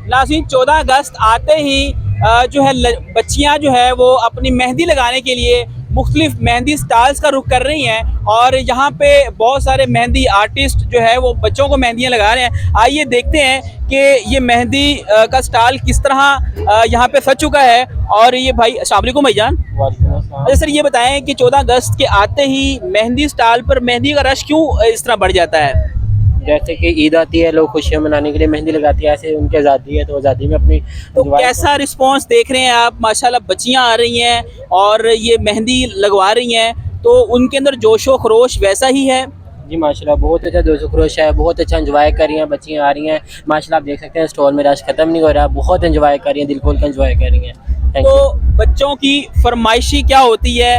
नाज़रीन 14 अगस्त आते ही जो है बच्चियां जो है वो अपनी मेहंदी लगाने के लिए मुख्तलिफ मेहंदी स्टाल्स का रुख कर रही हैं और यहाँ पे बहुत सारे मेहंदी आर्टिस्ट जो है वो बच्चों को मेहंदियाँ लगा रहे हैं। आइए देखते हैं कि ये मेहंदी का स्टाल किस तरह यहाँ पे सज चुका है। और ये भाई अस्सलाम वालेकुम भाईजान। अच्छा सर, ये बताएं कि 14 अगस्त के आते ही मेहंदी स्टाल पर मेहंदी का रश क्यों इस तरह बढ़ जाता है? जैसे कि ईद आती है, लोग खुशियां मनाने के लिए मेहंदी लगाती है, ऐसे उनकी आज़ादी है तो आज़ादी में अपनी तो कैसा रिस्पांस देख रहे हैं आप? माशाल्लाह बच्चियां आ रही हैं और ये मेहंदी लगवा रही हैं, तो उनके अंदर जोशो खरोश वैसा ही है? जी माशाल्लाह बहुत अच्छा जोश खरोश है, बहुत अच्छा एंजॉय कर रही हैं बच्चियां आ रही हैं। माशाल्लाह आप देख सकते हैं स्टॉल में रश खत्म नहीं हो रहा, बहुत एंजॉय कर रही हैं, दिल खोल कर एंजॉय कर रही हैं। तो बच्चों की फरमाइशी क्या होती है?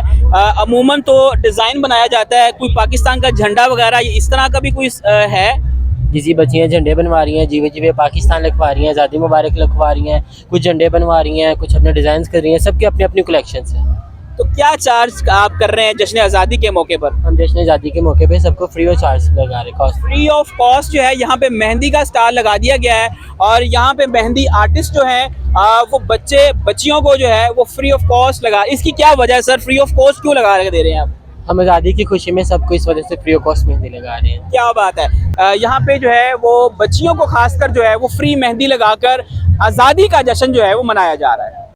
अमूमन तो डिज़ाइन बनाया जाता है, कोई पाकिस्तान का झंडा वगैरह इस तरह का भी कोई है? जिसी बच्चियां झंडे बनवा रही हैं, जीवे जीवे पाकिस्तान लिखवा रही हैं, आज़ादी मुबारक लिखवा रही हैं, कुछ झंडे बनवा रही हैं, कुछ अपने डिज़ाइन कर रही हैं, सबके अपनी अपनी कलेक्शन है। तो क्या चार्ज आप कर रहे हैं जश्न आज़ादी के मौके पर? हम जश्न आज़ादी के मौके पे सबको फ्री ऑफ चार्ज लगा रहे हैं। फ्री ऑफ कॉस्ट जो है यहाँ पे मेहंदी का स्टाल लगा दिया गया है और यहाँ पे मेहंदी आर्टिस्ट जो है वो बच्चियों को जो है वो फ्री ऑफ कॉस्ट लगा। इसकी क्या वजह है सर, फ्री ऑफ कॉस्ट क्यों लगा दे रहे हैं आप? हम आज़ादी की खुशी में सबको इस वजह से फ्री ऑफ कॉस्ट मेहंदी लगा रहे हैं। क्या बात है। यहाँ पे जो है वो बच्चियों को खासकर जो है वो फ्री मेहंदी लगाकर आज़ादी का जश्न जो है वो मनाया जा रहा है।